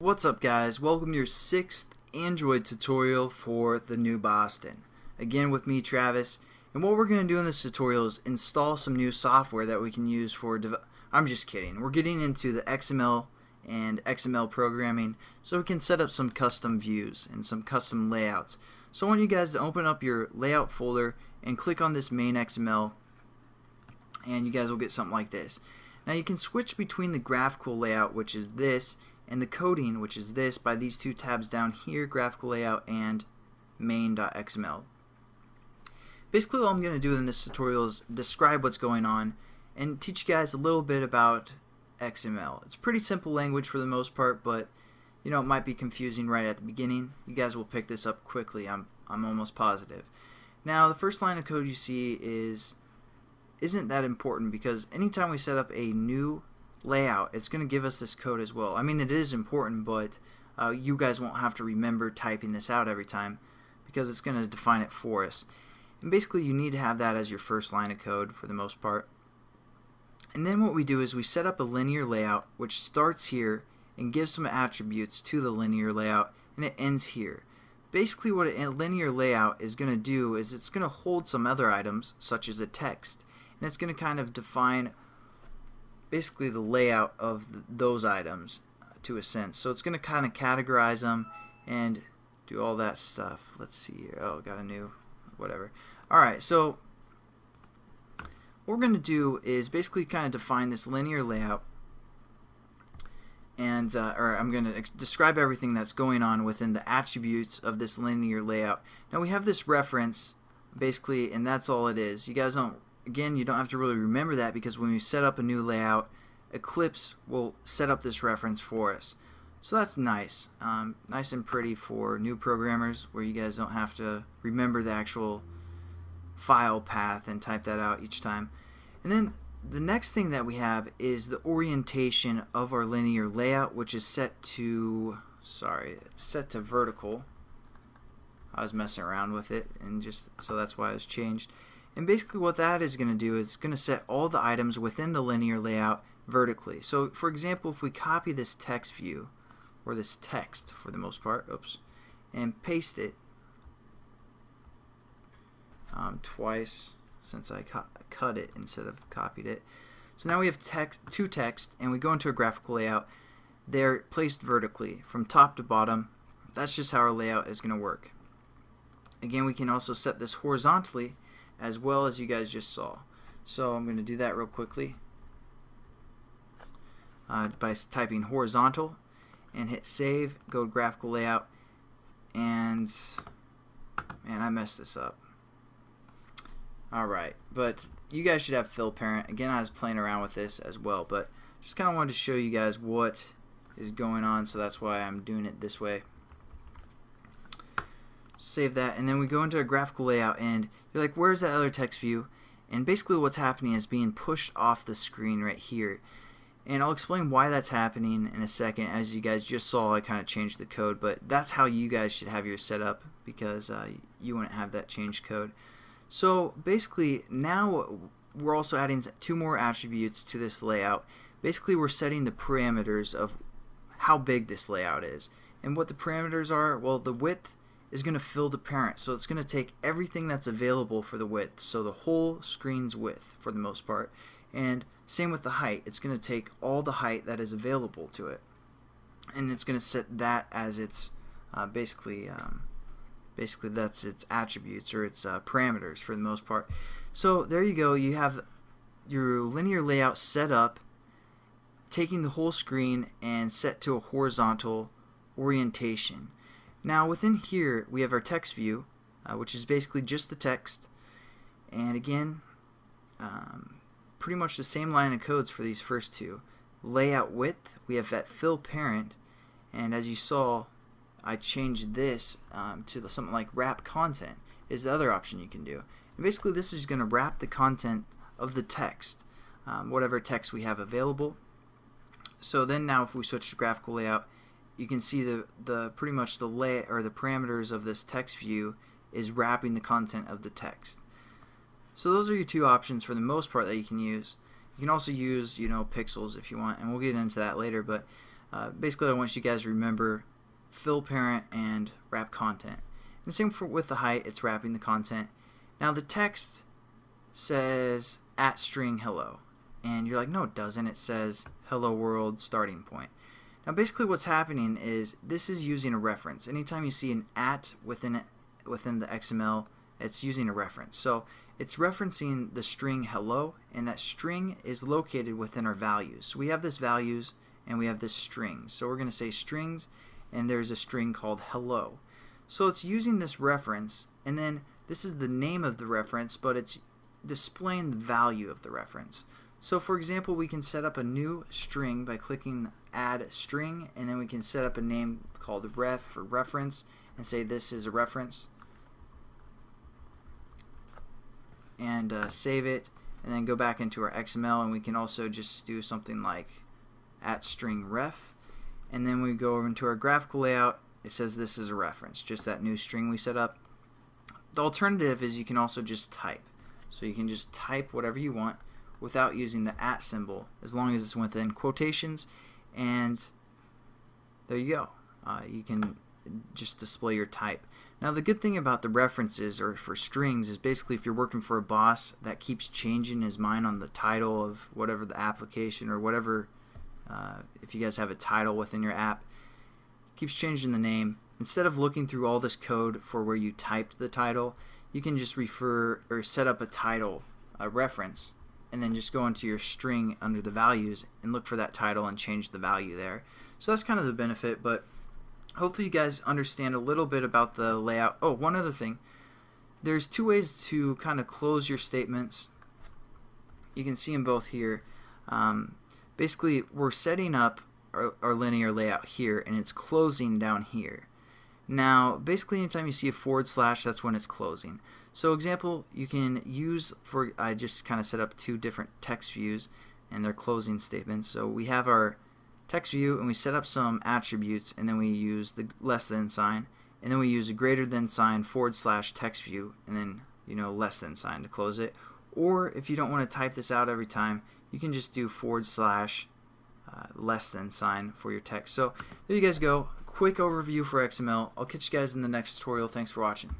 What's up, guys? Welcome to your 6th Android tutorial for the new Boston. Again with me, Travis, and what we're going to do in this tutorial is install some new software that we can use for I'm just kidding. We're getting into the XML and XML programming so we can set up some custom views and some custom layouts. So I want you guys to open up your layout folder and click on this main XML, and you guys will get something like this. Now you can switch between the graphical layout, which is this, and the coding, which is this, by these two tabs down here, graphical layout and main.xml. Basically all I'm going to do in this tutorial is describe what's going on and teach you guys a little bit about XML. It's pretty simple language for the most part, but you know, it might be confusing right at the beginning. You guys will pick this up quickly, I'm almost positive. Now the first line of code you see isn't that important, because anytime we set up a new layout, it's going to give us this code as well. I mean, it is important, but you guys won't have to remember typing this out every time because it's going to define it for us. And basically you need to have that as your first line of code for the most part. And then what we do is we set up a linear layout which starts here and gives some attributes to the linear layout, and it ends here. Basically what a linear layout is going to do is it's going to hold some other items such as a text, and it's going to kind of define basically the layout of those items to a sense. So it's going to kind of categorize them and do all that stuff. Let's see here. Oh, got a new whatever. Alright, so what we're going to do is basically kind of define this linear layout, and or I'm going to describe everything that's going on within the attributes of this linear layout. Now we have this reference basically, and that's all it is. You guys don't Again, you don't have to really remember that, because when we set up a new layout, Eclipse will set up this reference for us. So that's nice. Nice and pretty for new programmers, where you guys don't have to remember the actual file path and type that out each time. And then the next thing that we have is the orientation of our linear layout, which is set to vertical. I was messing around with it, and so that's why it was changed. And basically what that is going to do is it's going to set all the items within the linear layout vertically. So for example, if we copy this text view, or this text for the most part, and paste it twice, since I cut it instead of copied it. So now we have two text, and we go into a graphical layout. They're placed vertically from top to bottom. That's just how our layout is going to work. Again, we can also set this horizontally, as well as you guys just saw. So I'm going to do that real quickly by typing horizontal and hit save, go to graphical layout, and man, I messed this up. Alright, but you guys should have fill parent. Again, I was playing around with this as well, but just kind of wanted to show you guys what is going on, so that's why I'm doing it this way. Save that, and then we go into a graphical layout, and you're like, where's that other text view? And basically what's happening is being pushed off the screen right here. And I'll explain why that's happening in a second. As you guys just saw, I kind of changed the code, but that's how you guys should have yours set up, because you wouldn't have that changed code. So basically now we're also adding two more attributes to this layout. Basically we're setting the parameters of how big this layout is. And what the parameters are, well, the width is going to fill the parent, so it's going to take everything that's available for the width, so the whole screen's width for the most part. And same with the height, it's going to take all the height that is available to it, and it's going to set that as its basically that's its attributes, or its parameters for the most part. So there you go, you have your linear layout set up, taking the whole screen and set to a horizontal orientation. Now within here we have our text view, which is basically just the text, and again pretty much the same line of codes for these first two. Layout width, we have that fill parent, and as you saw, I changed this to something like wrap content is the other option you can do. And basically this is going to wrap the content of the text, whatever text we have available. So then now if we switch to graphical layout, you can see the pretty much the parameters of this text view is wrapping the content of the text. So those are your two options for the most part that you can use. You can also use, pixels if you want, and we'll get into that later. But Basically, I want you guys to remember fill parent and wrap content. And same with the height, it's wrapping the content. Now the text says @string hello, and you're like, no it doesn't, it says hello world starting point. Now basically what's happening is this is using a reference. Anytime you see an @ within the XML, it's using a reference. So it's referencing the string hello, and that string is located within our values. So we have this values and we have this strings. So we're going to say strings, and there's a string called hello. So it's using this reference, and then this is the name of the reference, but it's displaying the value of the reference. So for example, we can set up a new string by clicking add string, and then we can set up a name called ref for reference and say this is a reference, and save it, and then go back into our XML, and we can also just do something like @string ref, and then we go over into our graphical layout. It says this is a reference, just that new string we set up. The alternative is you can also just type. So you can just type whatever you want without using the @ symbol, as long as it's within quotations, and there you go. You can just display your type. Now the good thing about the references or for strings is basically if you're working for a boss that keeps changing his mind on the title of whatever the application or whatever, if you guys have a title within your app, keeps changing the name, instead of looking through all this code for where you typed the title, you can just refer or set up a title, a reference, and then just go into your string under the values and look for that title and change the value there. So that's kind of the benefit, but hopefully you guys understand a little bit about the layout. Oh, one other thing. There's two ways to kind of close your statements. You can see them both here. Basically, we're setting up our linear layout here, and it's closing down here. Now, basically, anytime you see a /, that's when it's closing. So, example, you can use I just kind of set up two different text views and their closing statements. So we have our text view, and we set up some attributes, and then we use the less than sign, and then we use a greater than sign / text view, and then less than sign to close it. Or if you don't want to type this out every time, you can just do / less than sign for your text. So there you guys go. Quick overview for XML. I'll catch you guys in the next tutorial. Thanks for watching.